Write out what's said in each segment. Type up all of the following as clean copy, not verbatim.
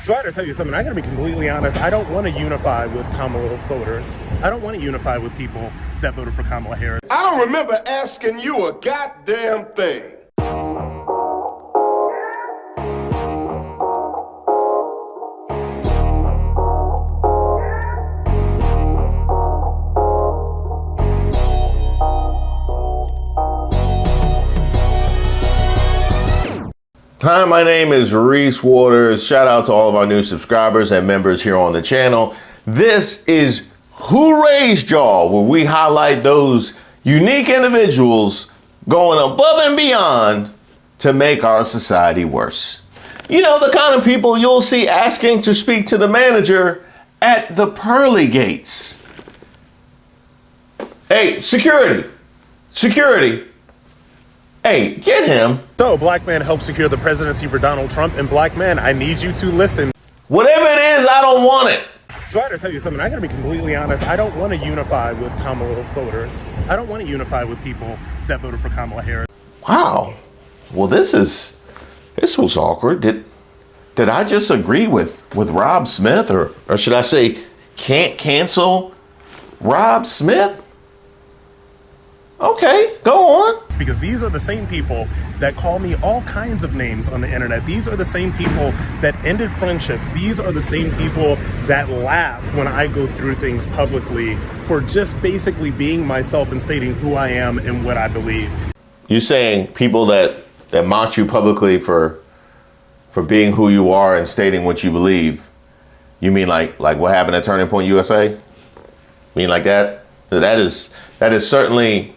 So I have to tell you something, I gotta be completely honest, I don't want to unify with Kamala voters. I don't want to unify with people that voted for Kamala Harris. I don't remember asking you a goddamn thing. Hi, my name is Reese Waters. Shout out to all of our new subscribers and members here on the channel. This is Who Raised Y'all, where we highlight those unique individuals going above and beyond to make our society worse. You know, the kind of people you'll see asking to speak to the manager at the pearly gates. Hey, security, security. Hey, get him. So, black man helped secure the presidency for Donald Trump, and black man, I need you to listen. Whatever it is, I don't want it. So I have to tell you something, I gotta be completely honest, I don't want to unify with Kamala voters. I don't want to unify with people that voted for Kamala Harris. Wow. Well, this was awkward. Did I just agree with Rob Smith, or should I say can't cancel Rob Smith? Okay, go on. Because these are the same people that call me all kinds of names on the internet. These are the same people that ended friendships. These are the same people that laugh when I go through things publicly for just basically being myself and stating who I am and what I believe. You're saying people that mock you publicly for being who you are and stating what you believe. You mean like what happened at Turning Point USA? Mean like that? That is certainly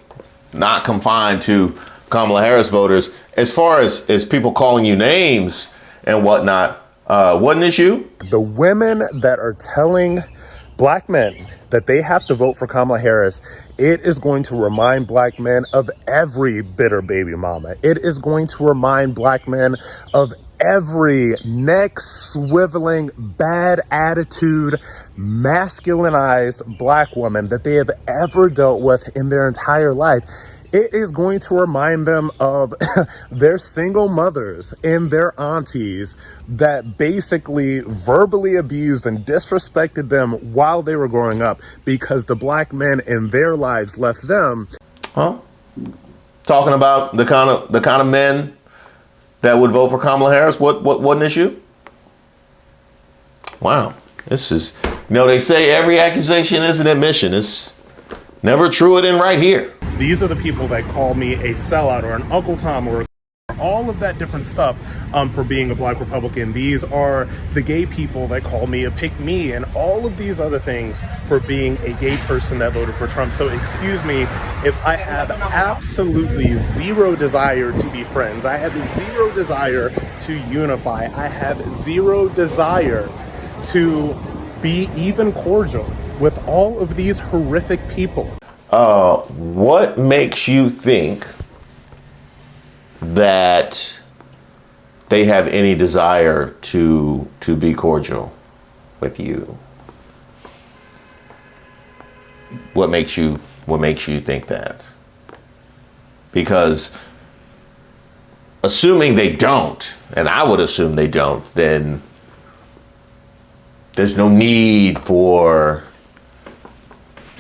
not confined to Kamala Harris voters. As far as people calling you names and whatnot, what an issue? The women that are telling black men that they have to vote for Kamala Harris, it is going to remind black men of every bitter baby mama. It is going to remind black men of every neck swiveling, bad attitude, masculinized black woman that they have ever dealt with in their entire life. It is going to remind them of their single mothers and their aunties that basically verbally abused and disrespected them while they were growing up because the black men in their lives left them. Huh? Talking about the kind of men that would vote for Kamala Harris. What an issue? Wow. This is, they say every accusation is an admission. It's never true it in right here. These are the people that call me a sellout or an Uncle Tom or all of that different stuff for being a black Republican. These are the gay people that call me a pick-me and all of these other things for being a gay person that voted for Trump. So excuse me if I have absolutely zero desire to be friends. I have zero desire to unify. I have zero desire to be even cordial with all of these horrific people. What makes you think that they have any desire to be cordial with you? What makes you think that? Because assuming they don't, and I would assume they don't, then there's no need for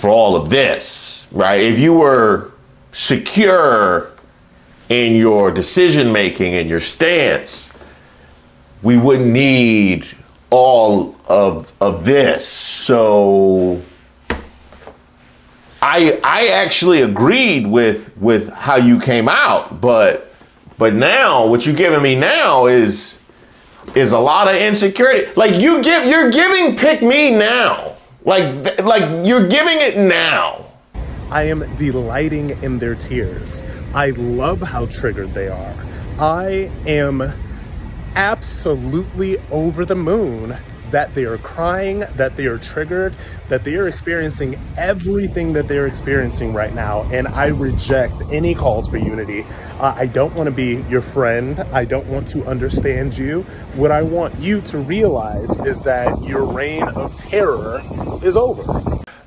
all of this, right? If you were secure in your decision making and your stance, we wouldn't need all of this. So I actually agreed with how you came out, but now what you're giving me now is a lot of insecurity. Like you're giving pick me now. Like you're giving it now. I am delighting in their tears. I love how triggered they are. I am absolutely over the moon that they are crying, that they are triggered, that they are experiencing everything that they're experiencing right now. And I reject any calls for unity. I don't want to be your friend. I don't want to understand you. What I want you to realize is that your reign of terror is over.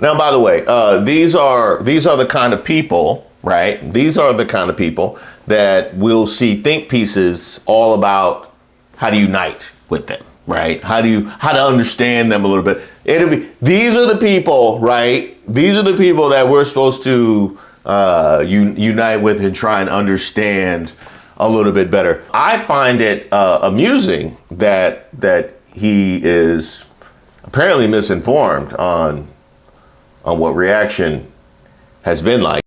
Now, by the way, these are the kind of people, right? These are the kind of people that will see think pieces all about how to unite with them, right? How to understand them a little bit. These are the people, right? These are the people that we're supposed to unite with and try and understand a little bit better. I find it amusing that he is apparently misinformed on what Reaction has been like.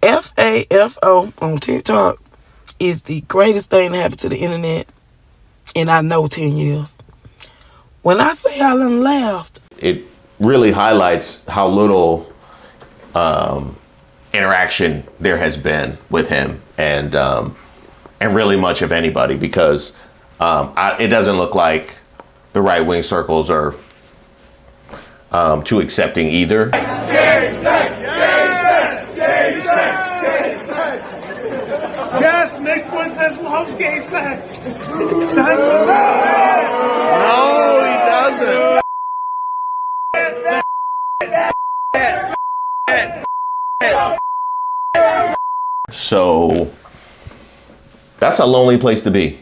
FAFO on TikTok is the greatest thing that happened to the internet in I know 10 years. When I say I done laughed, it really highlights how little interaction there has been with him and really much of anybody, because it doesn't look like the right-wing circles are too accepting either. Gay sex! Gay sex! Gay sex! Yes, Nick Fuentes loves gay sex! No, he doesn't. So that's a lonely place to be.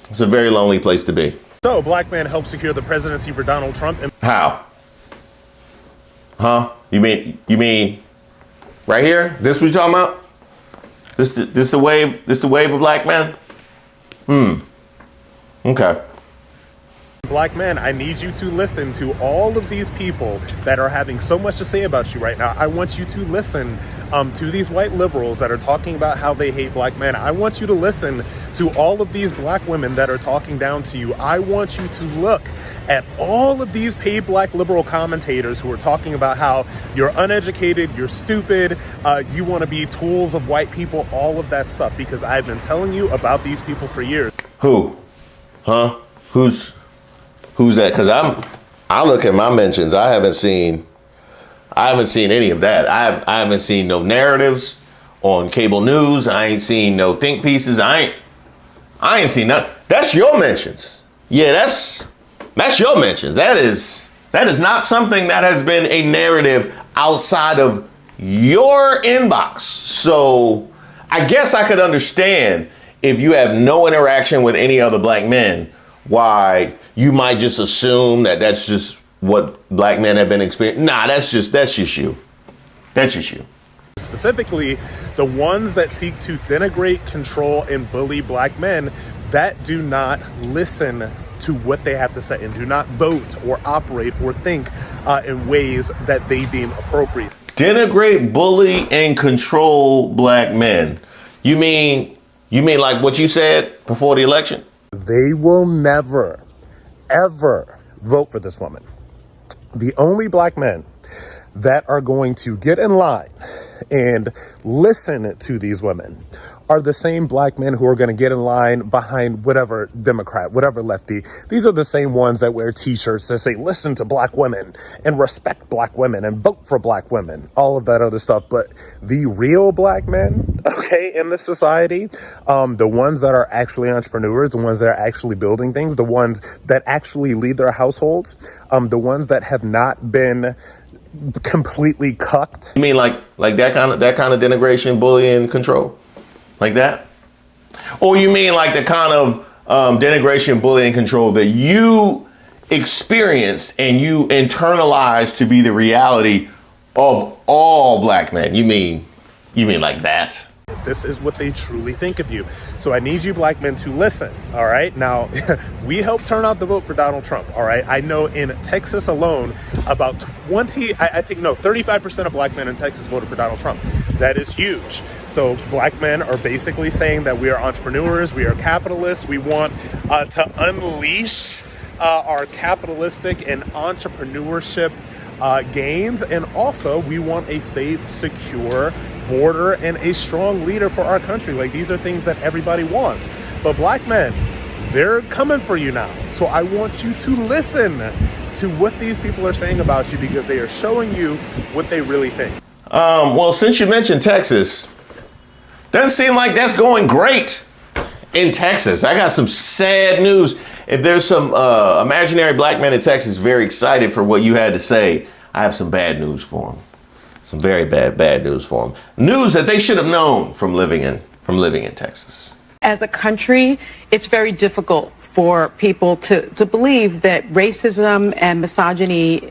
It's a very lonely place to be. So, black man helped secure the presidency for Donald Trump. How? Huh? You mean right here? This what you talking about? This the wave? This the wave of black men? Okay. Black man, I need you to listen to all of these people that are having so much to say about you right now. I want you to listen to these white liberals that are talking about how they hate black men. I want you to listen to all of these black women that are talking down to you. I want you to look at all of these paid black liberal commentators who are talking about how you're uneducated, you're stupid, you want to be tools of white people, all of that stuff, because I've been telling you about these people for years. Who? Huh? Who's that? Because I look at my mentions. I haven't seen any of that. I haven't seen no narratives on cable news. I ain't seen no think pieces. I ain't seen nothing. That's your mentions. Yeah, that's your mentions. That is not something that has been a narrative outside of your inbox. So I guess I could understand if you have no interaction with any other black men, why you might just assume that that's just what black men have been experiencing. Nah, that's just you. That's just you. Specifically, the ones that seek to denigrate, control, and bully black men that do not listen to what they have to say and do not vote or operate or think in ways that they deem appropriate. Denigrate, bully, and control black men. You mean like what you said before the election? They will never, ever vote for this woman. The only black men that are going to get in line and listen to these women are the same black men who are going to get in line behind whatever Democrat, whatever lefty. These are the same ones that wear t-shirts that say, listen to black women and respect black women and vote for black women, all of that other stuff. But the real black men, okay, in this society, the ones that are actually entrepreneurs, the ones that are actually building things, the ones that actually lead their households, the ones that have not been completely cucked. You mean like that kind of denigration, bullying, control? Like that? Or you mean like the kind of denigration, bullying, control that you experienced and you internalized to be the reality of all black men? You mean like that? This is what they truly think of you. So I need you black men to listen, all right? Now, we helped turn out the vote for Donald Trump, all right? I know in Texas alone, about 35% of black men in Texas voted for Donald Trump. That is huge. So black men are basically saying that we are entrepreneurs, we are capitalists, we want to unleash our capitalistic and entrepreneurship gains, and also we want a safe, secure border and a strong leader for our country. Like, these are things that everybody wants. But black men, they're coming for you now. So I want you to listen to what these people are saying about you, because they are showing you what they really think. Well, since you mentioned Texas, doesn't seem like that's going great in Texas. I got some sad news. If there's some imaginary black men in Texas very excited for what you had to say, I have some bad news for them. Some very bad news for them. News that they should have known from living in Texas. As a country, it's very difficult for people to believe that racism and misogyny,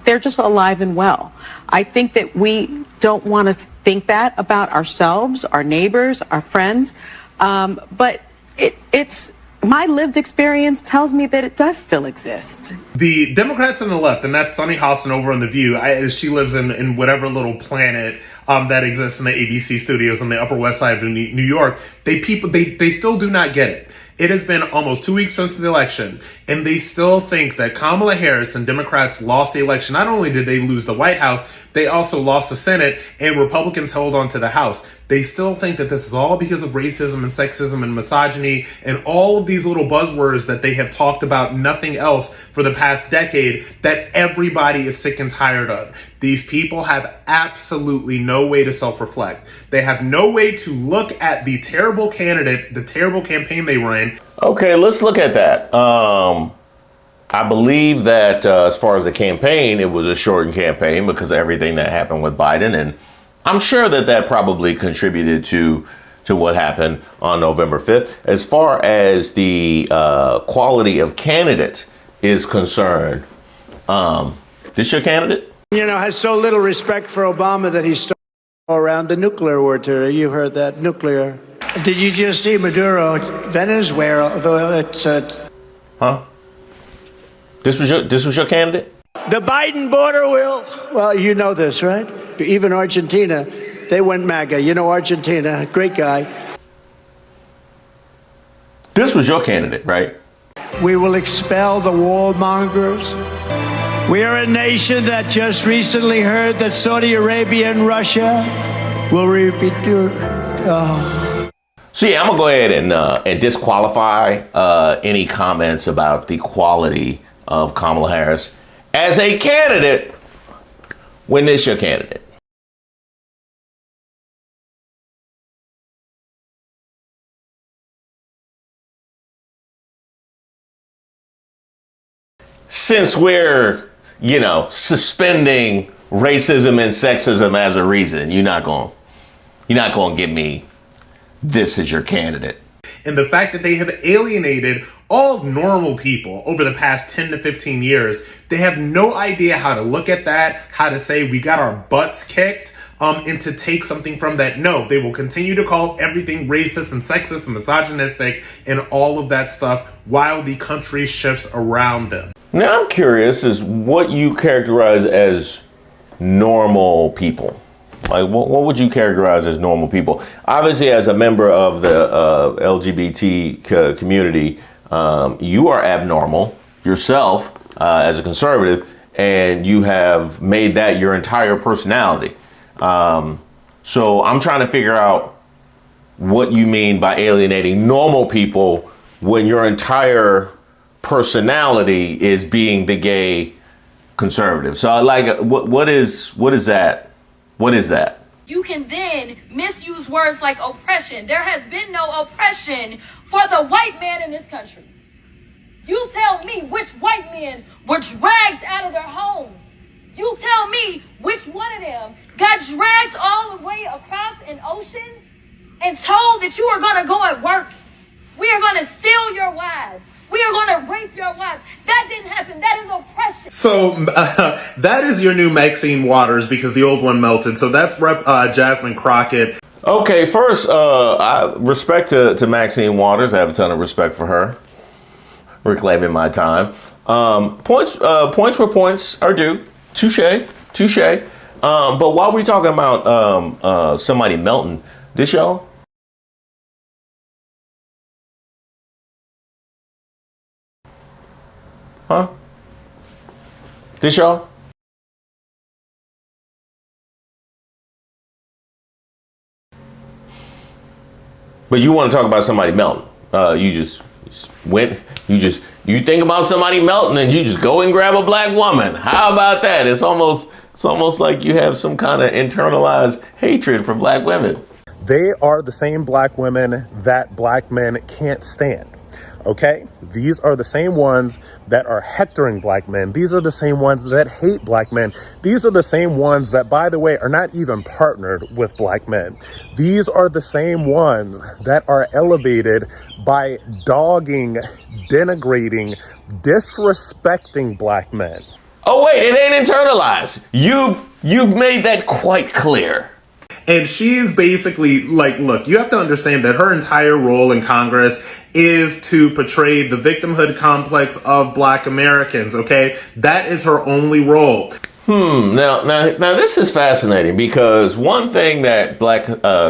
they're just alive and well. I think that we don't want to think that about ourselves, our neighbors, our friends, but it's my lived experience tells me that it does still exist. The Democrats on the left, and that's Sunny Hostin over on The View. She lives in whatever little planet that exists in the ABC studios on the Upper West Side of New York. They still do not get it. It has been almost 2 weeks since the election, and they still think that Kamala Harris and Democrats lost the election. Not only did they lose the White House, they also lost the Senate, and Republicans held on to the House. They still think that this is all because of racism and sexism and misogyny and all of these little buzzwords that they have talked about, nothing else, for the past decade, that everybody is sick and tired of. These people have absolutely no way to self-reflect. They have no way to look at the terrible candidate, the terrible campaign they ran. Okay, let's look at that. I believe that as far as the campaign, it was a shortened campaign because of everything that happened with Biden. And I'm sure that probably contributed to what happened on November 5th. As far as the quality of candidate is concerned, this your candidate? You know, has so little respect for Obama that he's starting around the nuclear war tour. You heard that, nuclear. Did you just see Maduro, Venezuela? Huh? This was your candidate? The Biden border will. Well, you know this, right? Even Argentina, they went MAGA. You know Argentina, great guy. This was your candidate, right? We will expel the warmongers. We are a nation that just recently heard that Saudi Arabia and Russia will repeat. So yeah, I'm gonna go ahead and disqualify any comments about the quality of Kamala Harris as a candidate when this your candidate. Since we're, suspending racism and sexism as a reason, you're not gonna give me this as your candidate. And the fact that they have alienated all normal people over the past 10 to 15 years, they have no idea how to look at that, how to say we got our butts kicked, and to take something from that. No, they will continue to call everything racist and sexist and misogynistic and all of that stuff while the country shifts around them. Now I'm curious is what you characterize as normal people. Like, what would you characterize as normal people? Obviously, as a member of the LGBT community, you are abnormal yourself as a conservative, and you have made that your entire personality. So I'm trying to figure out what you mean by alienating normal people when your entire personality is being the gay conservative. So what is that? What is that? You can then misuse words like oppression. There has been no oppression for the white man in this country. You tell me which white men were dragged out of their homes. You tell me which one of them got dragged all the way across an ocean and told that you are going to go and work. We are going to steal your wives. We are going to rape your wives. That didn't happen. That is oppression. So that is your new Maxine Waters because the old one melted. So that's Rep. Jasmine Crockett. Okay, first, I respect to Maxine Waters. I have a ton of respect for her. Reclaiming my time. Points where points are due. Touche. But while we're talking about somebody melting, this y'all? Huh? This y'all? But you want to talk about somebody melting. You think about somebody melting and you just go and grab a black woman. How about that? It's almost like you have some kind of internalized hatred for black women. They are the same black women that black men can't stand. Okay? These are the same ones that are hectoring black men. These are the same ones that hate black men. These are the same ones that, by the way, are not even partnered with black men. These are the same ones that are elevated by dogging, denigrating, disrespecting black men. Oh wait, it ain't internalized. You've made that quite clear. And she's basically like, look, you have to understand that her entire role in Congress is to portray the victimhood complex of black Americans, okay? That is her only role. Now this is fascinating because one thing that black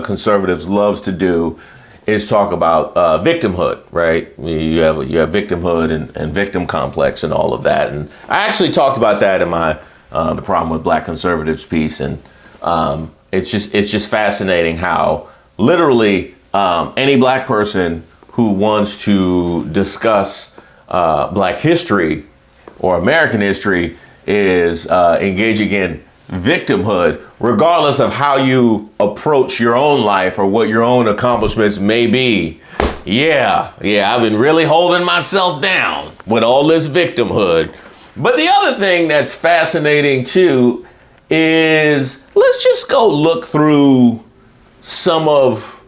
conservatives loves to do is talk about victimhood, right? You have victimhood and victim complex and all of that. And I actually talked about that in my The Problem with Black Conservatives piece. And it's just fascinating how literally any black person who wants to discuss black history or American history is engaging in victimhood, regardless of how you approach your own life or what your own accomplishments may be. Yeah, I've been really holding myself down with all this victimhood. But the other thing that's fascinating too is, let's just go look through some of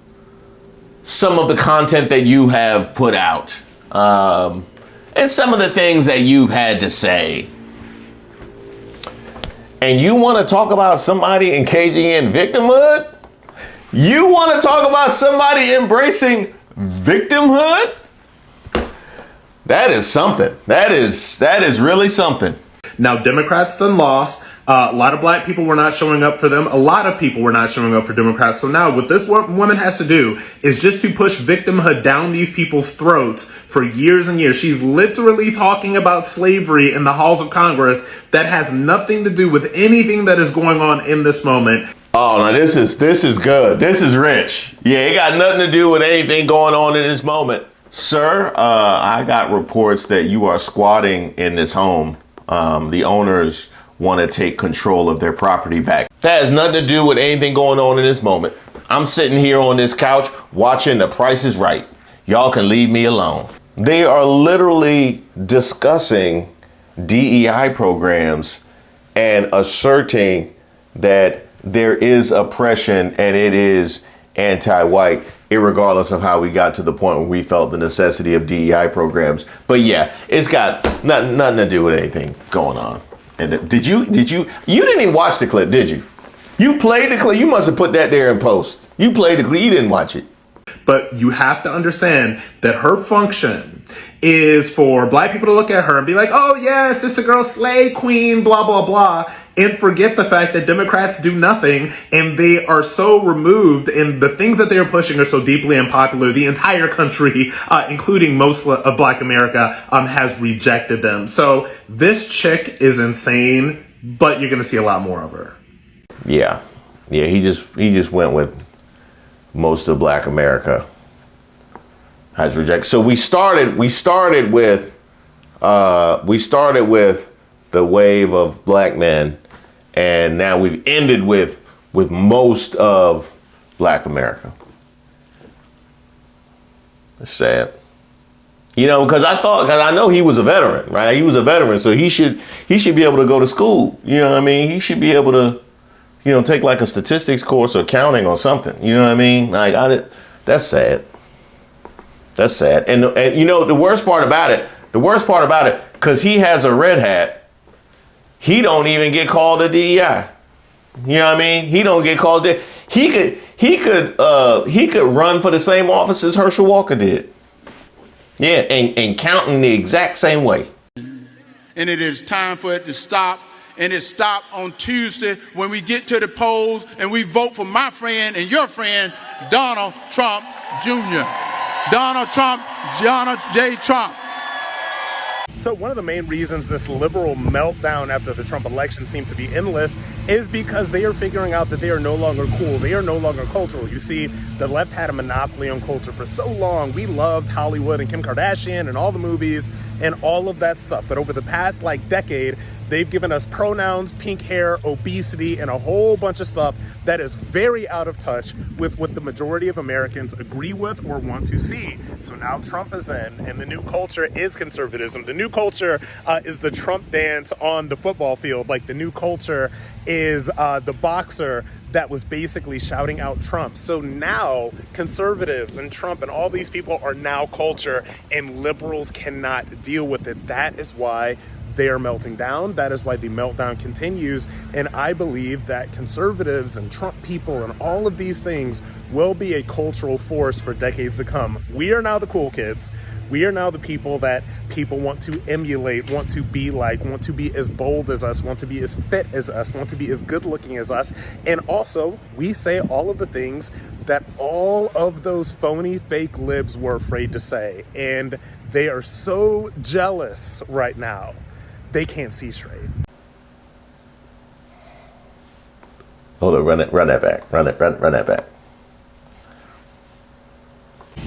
the content that you have put out, and some of the things that you've had to say. And you want to talk about somebody engaging in victimhood? You want to talk about somebody embracing victimhood? That is something. That is really something. Now, Democrats done lost. A lot of black people were not showing up for them. A lot of people were not showing up for Democrats. So now what this woman has to do is just to push victimhood down these people's throats for years and years. She's literally talking about slavery in the halls of Congress that has nothing to do with anything that is going on in this moment. Oh, no, this is good. This is rich. Yeah, it got nothing to do with anything going on in this moment. Sir, I got reports that you are squatting in this home. The owners want to take control of their property back. That has nothing to do with anything going on in this moment. I'm sitting here on this couch watching The Price is Right. Y'all can leave me alone. They are literally discussing DEI programs and asserting that there is oppression and it is anti-white, irregardless of how we got to the point where we felt the necessity of DEI programs. But yeah, it's got nothing to do with anything going on. And you didn't even watch the clip, did you? You played the clip. You must have put that there in post. You played the clip. You didn't watch it. But you have to understand that her function is for black people to look at her and be like, oh yeah, sister girl, slay queen, blah, blah, blah. And forget the fact that Democrats do nothing and they are so removed and the things that they are pushing are so deeply unpopular. The entire country, including most of Black America, has rejected them. So this chick is insane, but you're going to see a lot more of her. Yeah. He just went with most of Black America has rejected. So we started with the wave of black men, and now we've ended with most of Black America. It's sad. You know, because I know he was a veteran, right? He was a veteran, so he should be able to go to school. You know what I mean? He should be able to, you know, take like a statistics course or accounting or something. You know what I mean? Like, that's sad. That's sad. And you know, the worst part about it, because he has a red hat, he don't even get called a DEI. You know what I mean? He don't get called that. He could run for the same office as Herschel Walker did. Yeah, and counting the exact same way. And it is time for it to stop. And it stopped on Tuesday when we get to the polls and we vote for my friend and your friend, Donald Trump Jr. Donald J. Trump. So one of the main reasons this liberal meltdown after the Trump election seems to be endless is because they are figuring out that they are no longer cool. They are no longer cultural. You see, the left had a monopoly on culture for so long. We loved Hollywood and Kim Kardashian and all the movies and all of that stuff. But over the past decade, they've given us pronouns, pink hair, obesity, and a whole bunch of stuff that is very out of touch with what the majority of Americans agree with or want to see. So now Trump is in, and the new culture is conservatism. The new culture is the Trump dance on the football field. Like, the new culture is the boxer that was basically shouting out Trump. So now conservatives and Trump and all these people are now culture, and liberals cannot deal with it. That is why they are melting down. That is why the meltdown continues. And I believe that conservatives and Trump people and all of these things will be a cultural force for decades to come. We are now the cool kids. We are now the people that people want to emulate, want to be like, want to be as bold as us, want to be as fit as us, want to be as good looking as us. And also, we say all of the things that all of those phony fake libs were afraid to say. And they are so jealous right now. They can't see straight. Hold on, run that back. Run that back.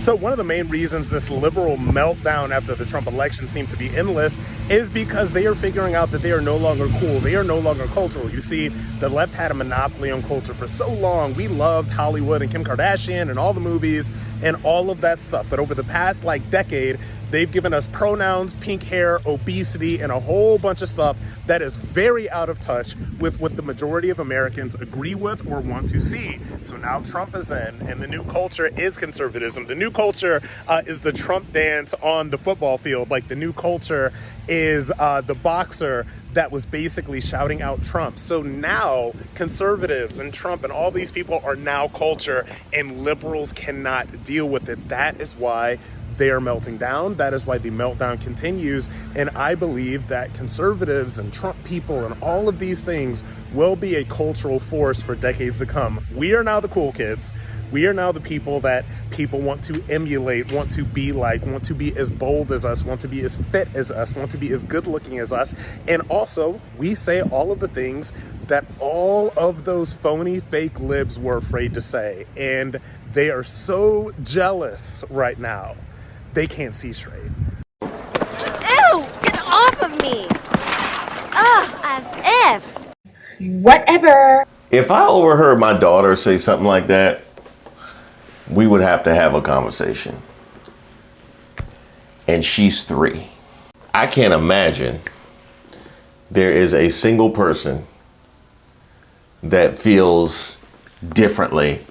So one of the main reasons this liberal meltdown after the Trump election seems to be endless is because they are figuring out that they are no longer cool. They are no longer cultural. You see, the left had a monopoly on culture for so long. We loved Hollywood and Kim Kardashian and all the movies and all of that stuff. But over the past decade, they've given us pronouns, pink hair, obesity, and a whole bunch of stuff that is very out of touch with what the majority of Americans agree with or want to see. So now Trump is in, and the new culture is conservatism. The new culture is the Trump dance on the football field. Like, the new culture is the boxer that was basically shouting out Trump. So now conservatives and Trump and all these people are now culture, and liberals cannot deal with it. That is why they are melting down. That is why the meltdown continues. And I believe that conservatives and Trump people and all of these things will be a cultural force for decades to come. We are now the cool kids. We are now the people that people want to emulate, want to be like, want to be as bold as us, want to be as fit as us, want to be as good looking as us. And also, we say all of the things that all of those phony fake libs were afraid to say. And they are so jealous right now. They can't see straight. Ew! Get off of me! Ugh, as if. Whatever. If I overheard my daughter say something like that, we would have to have a conversation. And she's 3. I can't imagine there is a single person that feels differently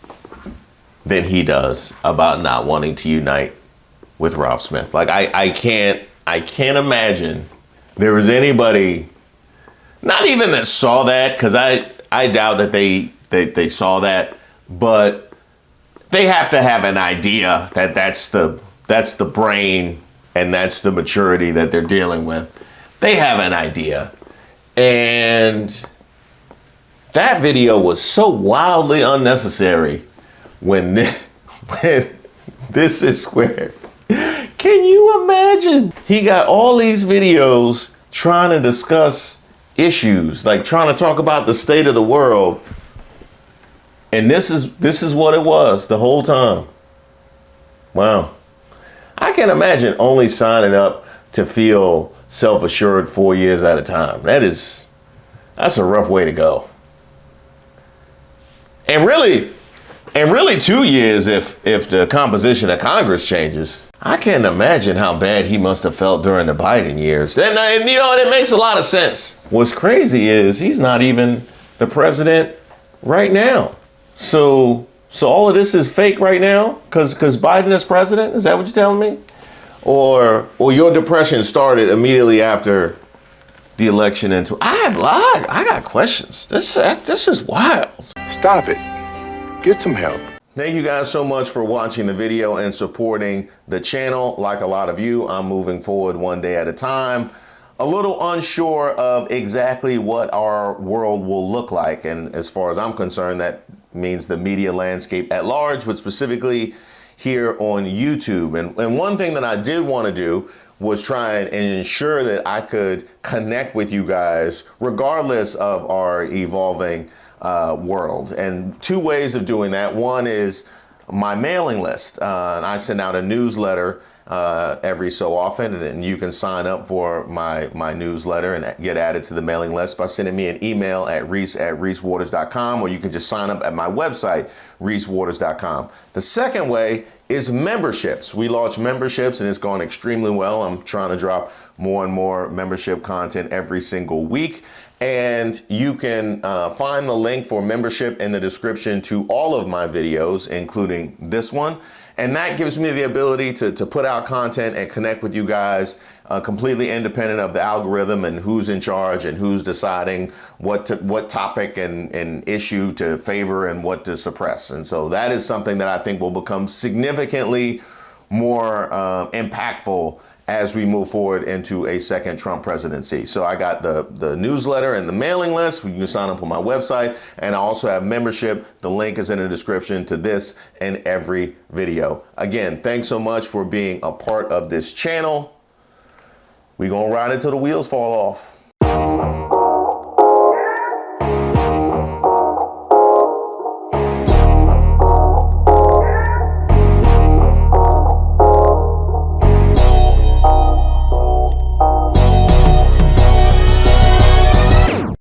than he does about not wanting to unite with Rob Smith. Like, I can't imagine there was anybody, not even that saw that, because I doubt that they saw that, but they have to have an idea that that's the brain and that's the maturity that they're dealing with. They have an idea. And that video was so wildly unnecessary when this is square. Can you imagine? He got all these videos trying to discuss issues, like trying to talk about the state of the world. And this is what it was the whole time. Wow. I can't imagine only signing up to feel self-assured 4 years at a time. That's a rough way to go. And really 2 years if the composition of Congress changes. I can't imagine how bad he must have felt during the Biden years. And it makes a lot of sense. What's crazy is he's not even the president right now. So all of this is fake right now because Biden is president? Is that what you're telling me? Or your depression started immediately after the election into I got questions. This is wild. Stop it. Get some help. Thank you guys so much for watching the video and supporting the channel. Like a lot of you, I'm moving forward one day at a time. A little unsure of exactly what our world will look like. And as far as I'm concerned, that means the media landscape at large, but specifically here on YouTube. And one thing that I did want to do was trying and ensure that I could connect with you guys regardless of our evolving world. And two ways of doing that. One is my mailing list. And I send out a newsletter every so often, and you can sign up for my newsletter and get added to the mailing list by sending me an email at reese@reesewaters.com, or you can just sign up at my website, reesewaters.com. The second way is memberships. We launched memberships and it's gone extremely well. I'm trying to drop more and more membership content every single week. And you can find the link for membership in the description to all of my videos, including this one. And that gives me the ability to put out content and connect with you guys completely independent of the algorithm and who's in charge and who's deciding what topic and issue to favor and what to suppress. And so that is something that I think will become significantly more impactful as we move forward into a second Trump presidency. So I got the newsletter and the mailing list. You can sign up on my website, and I also have membership. The link is in the description to this and every video. Again, thanks so much for being a part of this channel. We gonna ride it till the wheels fall off.